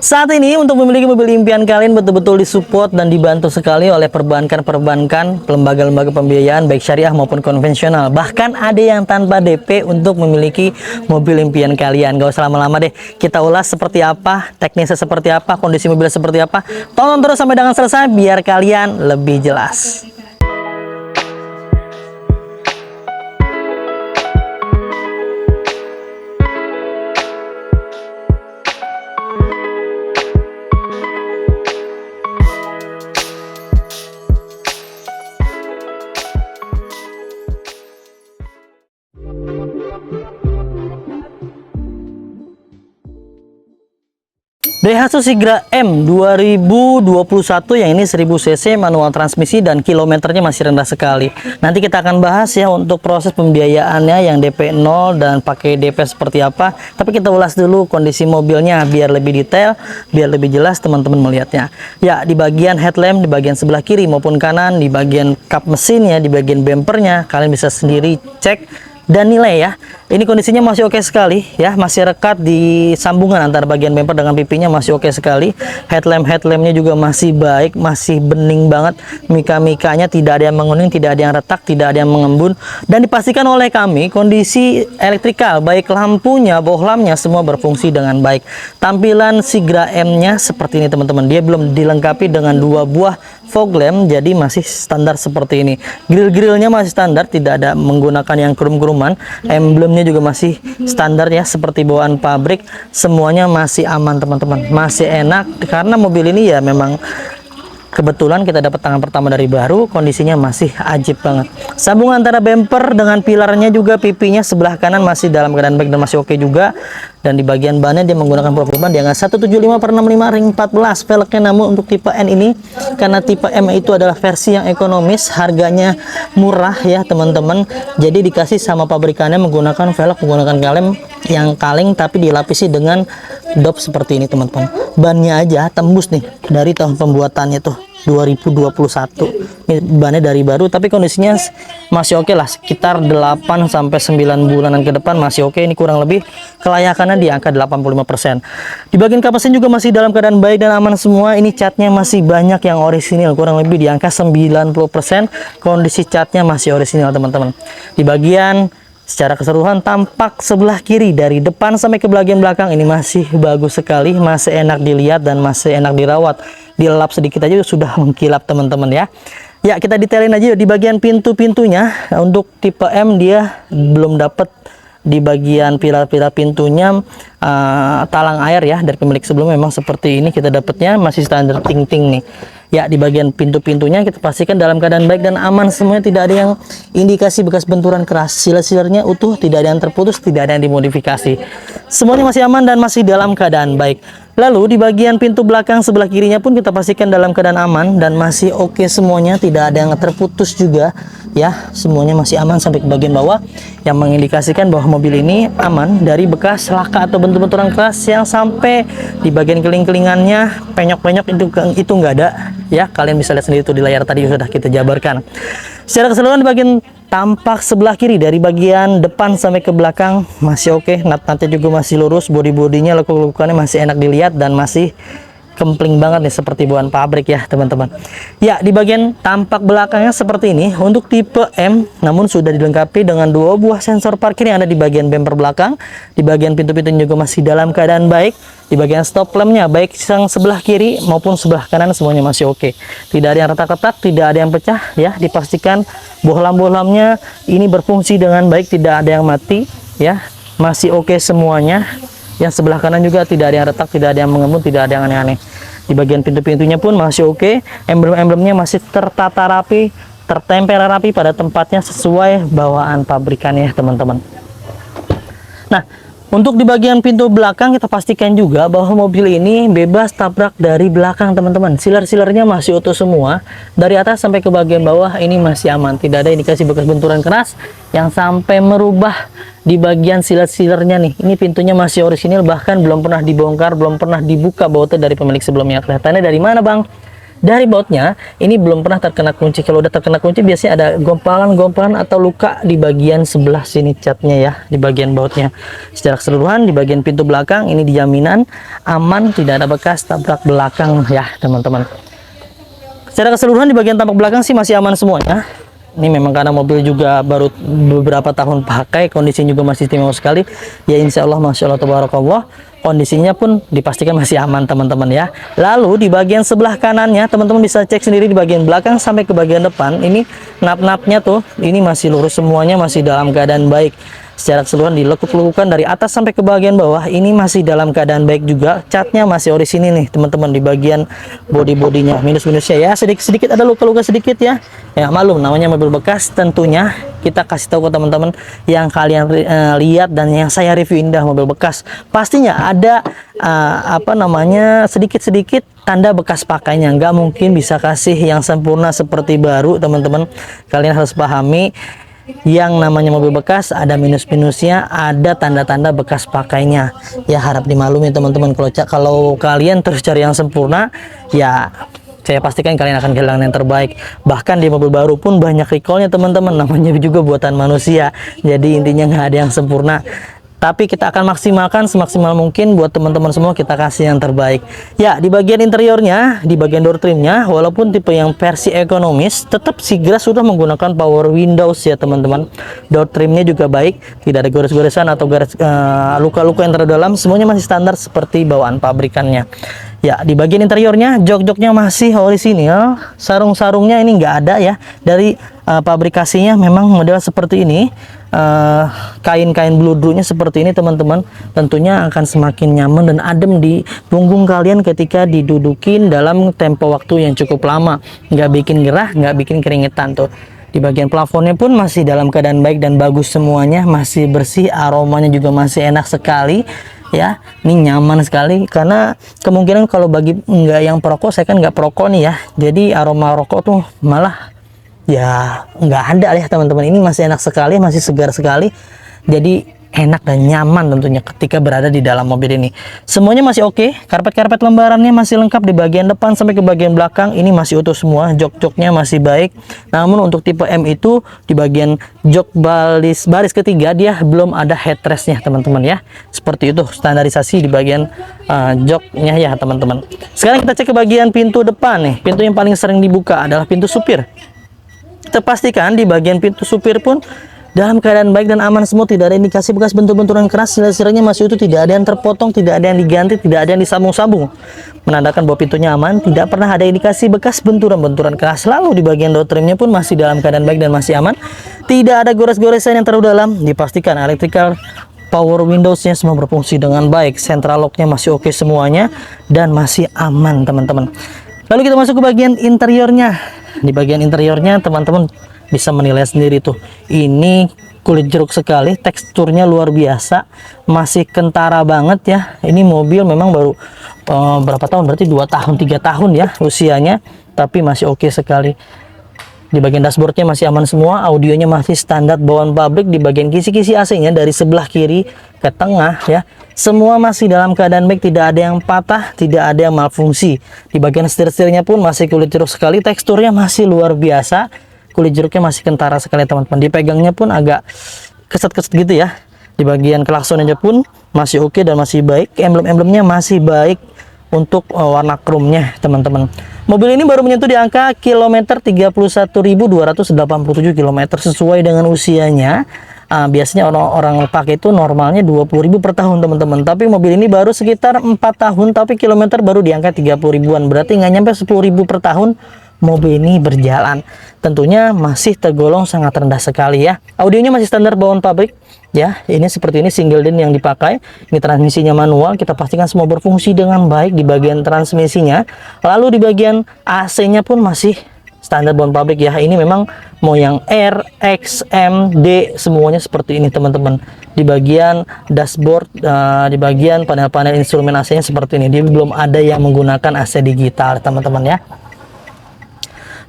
Saat ini untuk memiliki mobil impian kalian betul-betul disupport dan dibantu sekali oleh perbankan-perbankan, lembaga-lembaga pembiayaan baik syariah maupun konvensional. Bahkan ada yang tanpa DP untuk memiliki mobil impian kalian. Gak usah lama-lama deh, kita ulas seperti apa, teknisnya seperti apa, kondisi mobilnya seperti apa. Tonton terus sampai dengan selesai biar kalian lebih jelas. Daihatsu Sigra M 2021 yang ini 1000 cc manual transmisi dan kilometernya masih rendah sekali. Nanti kita akan bahas ya untuk proses pembiayaannya yang DP 0 dan pakai DP seperti apa. Tapi kita ulas dulu kondisi mobilnya biar lebih detail, biar lebih jelas teman-teman melihatnya. Ya, di bagian headlamp di bagian sebelah kiri maupun kanan, di bagian kap mesinnya, di bagian bempernya, kalian bisa sendiri cek dan nilai ya. Ini kondisinya masih oke sekali ya, masih rekat di sambungan antara bagian bumper dengan pipinya, masih oke sekali. Headlampnya juga masih baik, masih bening banget. Mika-mikanya tidak ada yang menguning, tidak ada yang retak, tidak ada yang mengembun. Dan dipastikan oleh kami kondisi elektrikal baik lampunya, bohlamnya semua berfungsi dengan baik. Tampilan Sigra M-nya seperti ini teman-teman. Dia belum dilengkapi dengan 2 buah fog lamp, jadi masih standar seperti ini. Grill-grillnya masih standar, tidak ada menggunakan yang krum-kruman. Emblemnya juga masih standar ya, seperti bawaan pabrik. Semuanya masih aman teman-teman, masih enak karena mobil ini ya memang kebetulan kita dapat tangan pertama dari baru, kondisinya masih ajib banget. Sambungan antara bumper dengan pilarnya juga, pipinya sebelah kanan masih dalam keadaan baik dan masih oke juga. Dan di bagian bannya dia menggunakan profil ban dengan 175/65 ring 14 velgnya. Namun untuk tipe N ini, karena tipe M itu adalah versi yang ekonomis, harganya murah ya teman-teman. Jadi dikasih sama pabrikannya menggunakan velg, menggunakan kaleng tapi dilapisi dengan dop seperti ini teman-teman. Bannya aja tembus nih dari tahun pembuatannya tuh 2021. Ini bannya dari baru tapi kondisinya masih oke lah, sekitar 8 sampai 9 bulanan ke depan masih oke. Ini kurang lebih kelayakannya di angka 85%. Di bagian kap mesin juga masih dalam keadaan baik dan aman semua. Ini catnya masih banyak yang orisinil, kurang lebih di angka 90%. Kondisi catnya masih orisinil teman-teman. Di bagian secara keseluruhan tampak sebelah kiri dari depan sampai ke bagian belakang ini masih bagus sekali, masih enak dilihat dan masih enak dirawat. Dilap sedikit aja sudah mengkilap teman-teman ya. Ya, kita detailin aja di bagian pintu-pintunya. Untuk tipe M dia belum dapat di bagian pilar-pilar pintunya talang air ya, dari pemilik sebelumnya memang seperti ini kita dapatnya, masih standar ting-ting nih. Ya, di bagian pintu-pintunya kita pastikan dalam keadaan baik dan aman semuanya, tidak ada yang indikasi bekas benturan keras. Silar-silarnya utuh, tidak ada yang terputus, tidak ada yang dimodifikasi. Semuanya masih aman dan masih dalam keadaan baik. Lalu di bagian pintu belakang sebelah kirinya pun kita pastikan dalam keadaan aman dan masih oke semuanya, tidak ada yang terputus juga ya. Semuanya masih aman sampai ke bagian bawah, yang mengindikasikan bahwa mobil ini aman dari bekas laka atau bentur-benturan keras yang sampai di bagian keling-kelingannya, penyok-penyok itu nggak ada ya. Kalian bisa lihat sendiri itu di layar tadi sudah kita jabarkan. Secara keseluruhan di bagian tampak sebelah kiri dari bagian depan sampai ke belakang masih oke. Nat-natnya juga masih lurus, bodi-bodinya, lekuk-lekukannya masih enak dilihat dan masih kempling banget nih seperti bawaan pabrik ya teman-teman. Ya, di bagian tampak belakangnya seperti ini untuk tipe M, namun sudah dilengkapi dengan 2 buah sensor parkir yang ada di bagian bumper belakang. Di bagian pintu-pintunya juga masih dalam keadaan baik. Di bagian stop lampnya baik yang sebelah kiri maupun sebelah kanan semuanya masih oke. Tidak ada yang retak-retak, tidak ada yang pecah ya. Dipastikan bohlam-bohlamnya ini berfungsi dengan baik, tidak ada yang mati ya. Masih oke semuanya. Yang sebelah kanan juga tidak ada yang retak, tidak ada yang mengembun, tidak ada yang aneh-aneh. Di bagian pintu-pintunya pun masih oke. Emblem-emblemnya masih tertata rapi, tertempel rapi pada tempatnya sesuai bawaan pabrikannya teman-teman. Nah, untuk di bagian pintu belakang kita pastikan juga bahwa mobil ini bebas tabrak dari belakang teman-teman. Silar-silarnya masih utuh semua. Dari atas sampai ke bagian bawah ini masih aman. Tidak ada indikasi bekas benturan keras yang sampai merubah di bagian silar-silarnya nih. Ini pintunya masih orisinil, bahkan belum pernah dibongkar, belum pernah dibuka bautnya dari pemilik sebelumnya. Kelihatannya dari mana bang? Dari bautnya ini belum pernah terkena kunci. Kalau udah terkena kunci biasanya ada gompalan-gompalan atau luka di bagian sebelah sini catnya ya, di bagian bautnya. Secara keseluruhan di bagian pintu belakang ini dijaminan aman, tidak ada bekas tabrak belakang ya teman-teman. Secara keseluruhan di bagian tampak belakang sih masih aman semuanya. Ini memang karena mobil juga baru beberapa tahun pakai, kondisinya juga masih istimewa sekali. Ya insya Allah, masya Allah, tabarakallah, kondisinya pun dipastikan masih aman teman-teman ya. Lalu di bagian sebelah kanannya teman-teman bisa cek sendiri di bagian belakang sampai ke bagian depan. Ini nap-napnya tuh, ini masih lurus semuanya, masih dalam keadaan baik. Secara keseluruhan dilekuk-lekukan dari atas sampai ke bagian bawah ini masih dalam keadaan baik juga. Catnya masih ori sini nih teman-teman, di bagian body-bodinya minus-minusnya ya, sedikit-sedikit ada luka-luka sedikit ya. Ya malum, namanya mobil bekas, tentunya kita kasih tahu ke teman-teman yang kalian lihat dan yang saya review indah mobil bekas, pastinya ada apa namanya, sedikit-sedikit tanda bekas pakainya. Nggak mungkin bisa kasih yang sempurna seperti baru teman-teman. Kalian harus pahami, yang namanya mobil bekas ada minus-minusnya, ada tanda-tanda bekas pakainya ya, harap dimaklumi teman-teman. Kalau kalian terus cari yang sempurna ya, saya pastikan kalian akan kehilangan yang terbaik. Bahkan di mobil baru pun banyak recallnya teman-teman, namanya juga buatan manusia, jadi intinya nggak ada yang sempurna. Tapi kita akan maksimalkan semaksimal mungkin buat teman-teman semua, kita kasih yang terbaik. Ya, di bagian interiornya, di bagian door trimnya, walaupun tipe yang versi ekonomis, tetap Sigra sudah menggunakan power windows ya teman-teman. Door trimnya juga baik, tidak ada gores-goresan atau luka-luka yang terdalam, semuanya masih standar seperti bawaan pabrikannya. Ya, di bagian interiornya, jok-joknya masih orisinil, sarung-sarungnya ini nggak ada ya. Dari pabrikasinya memang model seperti ini. Kain-kain bludrunya seperti ini teman-teman, tentunya akan semakin nyaman dan adem di punggung kalian ketika didudukin dalam tempo waktu yang cukup lama, nggak bikin gerah, nggak bikin keringetan tuh. Di bagian plafonnya pun masih dalam keadaan baik dan bagus semuanya, masih bersih, aromanya juga masih enak sekali ya. Ini nyaman sekali, karena kemungkinan kalau bagi nggak yang perokok, saya kan nggak perokok nih ya, jadi aroma rokok tuh malah ya nggak ada ya teman-teman. Ini masih enak sekali, masih segar sekali, jadi enak dan nyaman tentunya ketika berada di dalam mobil ini. Semuanya masih oke, karpet-karpet lembarannya masih lengkap di bagian depan sampai ke bagian belakang, ini masih utuh semua, jok-joknya masih baik. Namun untuk tipe M itu di bagian jok baris ketiga dia belum ada headrestnya teman-teman ya, seperti itu standarisasi di bagian joknya ya teman-teman. Sekarang kita cek ke bagian pintu depan nih. Pintu yang paling sering dibuka adalah pintu supir. Kita pastikan di bagian pintu supir pun dalam keadaan baik dan aman semua, tidak ada indikasi bekas bentur-benturan keras, sila-silanya masih utuh, tidak ada yang terpotong, tidak ada yang diganti, tidak ada yang disambung-sambung, menandakan bahwa pintunya aman, tidak pernah ada indikasi bekas benturan-benturan keras. Lalu di bagian door trimnya pun masih dalam keadaan baik dan masih aman, tidak ada gores-goresan yang terlalu dalam, dipastikan electrical power windowsnya semua berfungsi dengan baik, central locknya masih oke semuanya dan masih aman teman-teman. Lalu kita masuk ke bagian interiornya. Di bagian interiornya teman-teman bisa menilai sendiri tuh, ini kulit jeruk sekali, teksturnya luar biasa, masih kentara banget ya. Ini mobil memang baru berapa tahun, berarti 2 tahun 3 tahun ya usianya, tapi masih oke sekali. Di bagian dashboardnya masih aman semua, audionya masih standar bawaan pabrik. Di bagian kisi-kisi AC-nya dari sebelah kiri ke tengah ya, semua masih dalam keadaan baik, tidak ada yang patah, tidak ada yang malfungsi. Di bagian setir-setirnya pun masih kulit jeruk sekali, teksturnya masih luar biasa, kulit jeruknya masih kentara sekali teman-teman. Dipegangnya pun agak keset-keset gitu ya. Di bagian klaksonnya pun masih oke dan masih baik, emblem-emblemnya masih baik untuk warna chrome-nya teman-teman. Mobil ini baru menyentuh di angka kilometer 31.287 km sesuai dengan usianya. Biasanya orang-orang pakai itu normalnya 20.000 per tahun teman-teman, tapi mobil ini baru sekitar 4 tahun tapi kilometer baru di angka 30 ribuan, berarti nggak nyampe 10.000 per tahun mobil ini berjalan. Tentunya masih tergolong sangat rendah sekali ya. Audionya masih standar bawaan pabrik ya. Ini seperti ini single din yang dipakai. Ini transmisinya manual, kita pastikan semua berfungsi dengan baik di bagian transmisinya. Lalu di bagian AC-nya pun masih standar bawaan pabrik ya. Ini memang mau yang R, X, M, D semuanya seperti ini teman-teman. Di bagian dashboard, di bagian panel-panel instrumen AC-nya seperti ini. Dia belum ada yang menggunakan AC digital teman-teman ya.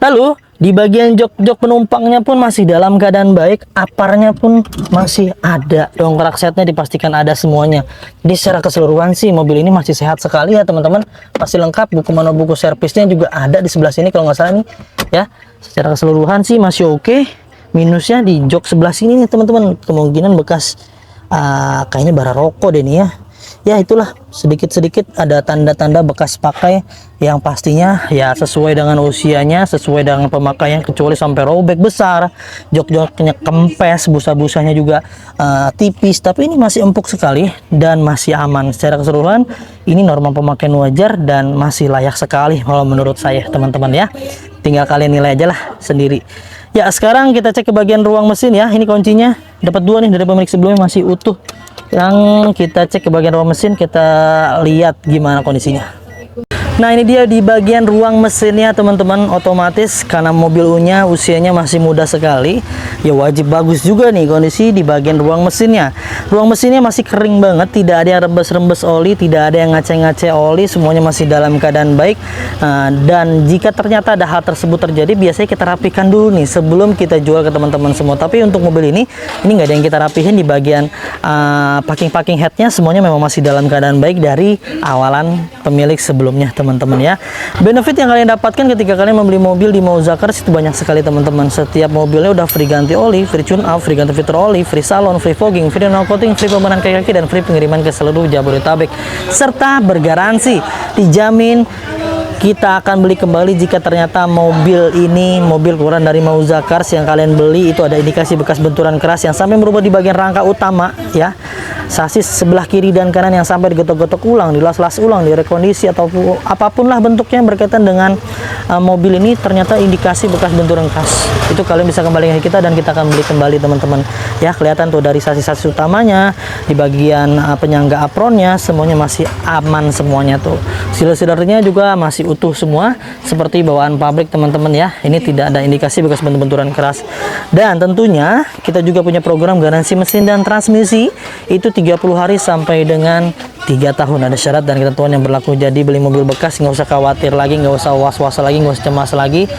Lalu Di bagian jok-jok penumpangnya pun masih dalam keadaan baik, aparnya pun masih ada, dongkrak setnya dipastikan ada semuanya. Jadi secara keseluruhan sih mobil ini masih sehat sekali ya teman-teman, masih lengkap, buku servisnya juga ada di sebelah sini kalau nggak salah nih ya. Secara keseluruhan sih masih oke. Minusnya di jok sebelah sini nih teman-teman, kemungkinan bekas kayaknya bara rokok deh nih ya. Ya itulah, sedikit-sedikit ada tanda-tanda bekas pakai yang pastinya ya sesuai dengan usianya, sesuai dengan pemakaian, kecuali sampai robek besar, jok-joknya kempes, busa-busanya juga tipis, tapi ini masih empuk sekali dan masih aman. Secara keseluruhan ini norma pemakaian wajar dan masih layak sekali kalau menurut saya teman-teman ya. Tinggal kalian nilai aja lah sendiri. Ya sekarang kita cek ke bagian ruang mesin ya. Ini kuncinya dapat 2 nih dari pemilik sebelumnya, masih utuh. Yang kita cek ke bagian ruang mesin, kita lihat gimana kondisinya. Nah ini dia di bagian ruang mesinnya teman-teman, otomatis karena mobil U-nya usianya masih muda sekali, ya wajib bagus juga nih kondisi di bagian ruang mesinnya. Ruang mesinnya masih kering banget, tidak ada yang rembes-rembes oli, tidak ada yang ngace-ngace oli, semuanya masih dalam keadaan baik. Dan jika ternyata ada hal tersebut terjadi, biasanya kita rapikan dulu nih sebelum kita jual ke teman-teman semua. Tapi untuk mobil ini nggak ada yang kita rapihin di bagian packing headnya, semuanya memang masih dalam keadaan baik dari awalan pemilik sebelumnya teman-teman ya. Benefit yang kalian dapatkan ketika kalian membeli mobil di Mauza Cars itu banyak sekali teman-teman. Setiap mobilnya udah free ganti oli, free tune up, free ganti fitur oli, free salon, free fogging, free knal coating, free pembenahan kaki-kaki, dan free pengiriman ke seluruh Jabodetabek, serta bergaransi dijamin kita akan beli kembali jika ternyata mobil ini mobil keluaran dari Mauza Cars yang kalian beli itu ada indikasi bekas benturan keras yang sampai merubah di bagian rangka utama ya, sasis sebelah kiri dan kanan yang sampai digetok-getok ulang, dilas-las ulang, direkondisi atau apapun lah bentuknya yang berkaitan dengan mobil ini ternyata indikasi bekas benturan keras, itu kalian bisa kembalikan ke kita dan kita akan beli kembali teman-teman ya. Kelihatan tuh dari sasis-sasis utamanya, di bagian penyangga apronnya semuanya masih aman semuanya tuh, seal-sealernya juga masih utuh semua seperti bawaan pabrik teman-teman ya. Ini tidak ada indikasi bekas benturan keras. Dan tentunya kita juga punya program garansi mesin dan transmisi itu 30 hari sampai dengan 3 tahun, ada syarat dan ketentuan yang berlaku. Jadi beli mobil bekas nggak usah khawatir lagi, nggak usah was-was lagi, nggak usah cemas lagi,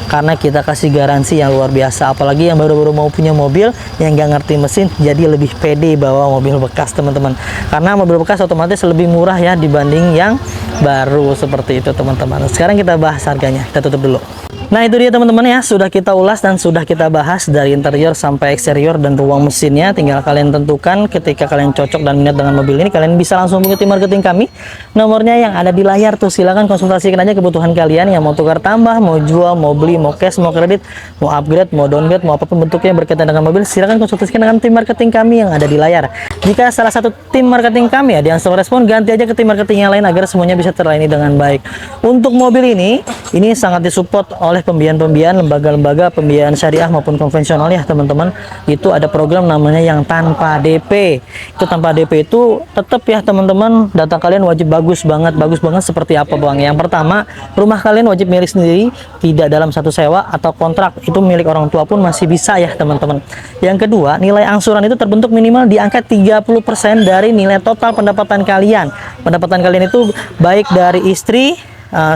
karena kita kasih garansi yang luar biasa. Apalagi yang baru-baru mau punya mobil yang nggak ngerti mesin, jadi lebih pede bawa mobil bekas teman-teman, karena mobil bekas otomatis lebih murah ya dibanding yang baru seperti itu teman-teman. Sekarang kita bahas harganya, kita tutup dulu. Nah itu dia teman-teman ya, sudah kita ulas dan sudah kita bahas dari interior sampai eksterior dan ruang mesinnya. Tinggal kalian tentukan ketika kalian cocok dan minat dengan mobil ini, kalian bisa langsung hubungi tim marketing kami. Nomornya yang ada di layar tuh, silahkan konsultasikan aja kebutuhan kalian yang mau tukar tambah, mau jual, mau beli, mau cash, mau kredit, mau upgrade, mau downgrade, mau apapun bentuknya yang berkaitan dengan mobil, silahkan konsultasikan dengan tim marketing kami yang ada di layar. Jika salah satu tim marketing kami ada yang slow respon, ganti aja ke tim marketing yang lain agar semuanya bisa terlayani dengan baik. Untuk mobil ini sangat disupport oleh pembiayaan lembaga-lembaga pembiayaan syariah maupun konvensional ya teman-teman. Itu ada program namanya yang tanpa DP. Itu tanpa DP itu tetap ya teman-teman, data kalian wajib bagus banget seperti apa Bang? Yang pertama, rumah kalian wajib milik sendiri, tidak dalam satu sewa atau kontrak, itu milik orang tua pun masih bisa ya teman-teman. Yang kedua, nilai angsuran itu terbentuk minimal di angka 30% dari nilai total pendapatan kalian. Pendapatan kalian itu baik dari istri,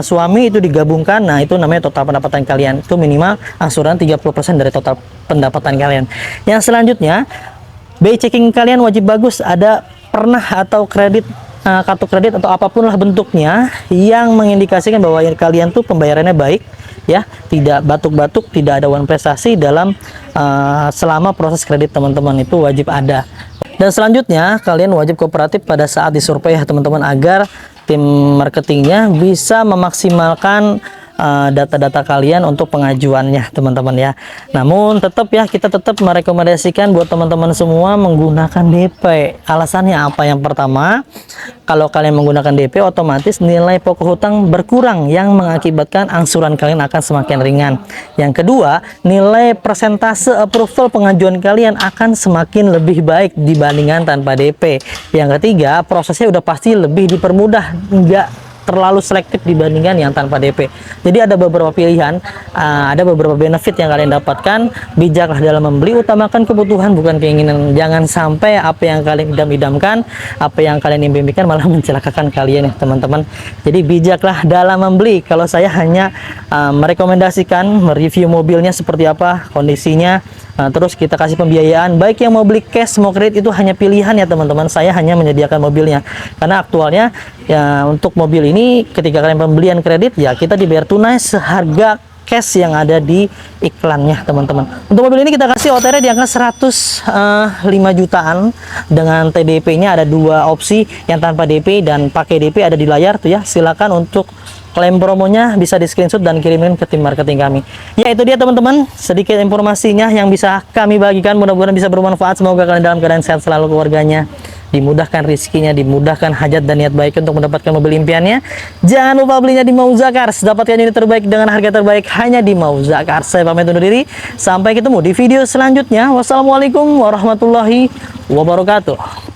suami itu digabungkan, nah itu namanya total pendapatan kalian, itu minimal angsuran 30% dari total pendapatan kalian. Yang selanjutnya, BI checking kalian wajib bagus, ada pernah atau kredit, kartu kredit atau apapun lah bentuknya yang mengindikasikan bahwa kalian tuh pembayarannya baik ya, tidak batuk-batuk, tidak ada uang prestasi dalam selama proses kredit teman-teman, itu wajib ada. Dan selanjutnya kalian wajib kooperatif pada saat disurvei ya teman-teman, agar tim marketingnya bisa memaksimalkan data-data kalian untuk pengajuannya teman-teman ya. Namun tetap ya, kita tetap merekomendasikan buat teman-teman semua menggunakan DP. Alasannya apa? Yang pertama, kalau kalian menggunakan DP otomatis nilai pokok hutang berkurang yang mengakibatkan angsuran kalian akan semakin ringan. Yang kedua, nilai persentase approval pengajuan kalian akan semakin lebih baik dibandingkan tanpa DP. Yang ketiga, prosesnya udah pasti lebih dipermudah, nggak terlalu selektif dibandingkan yang tanpa DP. Jadi ada beberapa pilihan, ada beberapa benefit yang kalian dapatkan. Bijaklah dalam membeli, utamakan kebutuhan bukan keinginan. Jangan sampai apa yang kalian idam-idamkan, apa yang kalian impikan malah mencelakakan kalian ya teman-teman. Jadi bijaklah dalam membeli. Kalau saya hanya merekomendasikan, mereview mobilnya seperti apa kondisinya, terus kita kasih pembiayaan. Baik yang mau beli cash, mau kredit, itu hanya pilihan ya teman-teman. Saya hanya menyediakan mobilnya karena aktualnya ya untuk mobil ini ketika kalian pembelian kredit ya kita dibayar tunai seharga cash yang ada di iklannya teman-teman. Untuk mobil ini kita kasih OTR di angka 105 jutaan dengan TDP-nya ada dua opsi, yang tanpa DP dan pakai DP ada di layar tuh ya. Silakan untuk klaim promonya bisa di screenshot dan kirimin ke tim marketing kami. Ya itu dia teman-teman, sedikit informasinya yang bisa kami bagikan, mudah-mudahan bisa bermanfaat. Semoga kalian dalam keadaan sehat selalu, keluarganya dimudahkan rezekinya, dimudahkan hajat dan niat baik untuk mendapatkan mobil impiannya. Jangan lupa belinya di Mauza Cars, dapatkan unit terbaik dengan harga terbaik hanya di Mauza Cars. Saya pamit undur diri, sampai ketemu di video selanjutnya. Wassalamualaikum warahmatullahi wabarakatuh.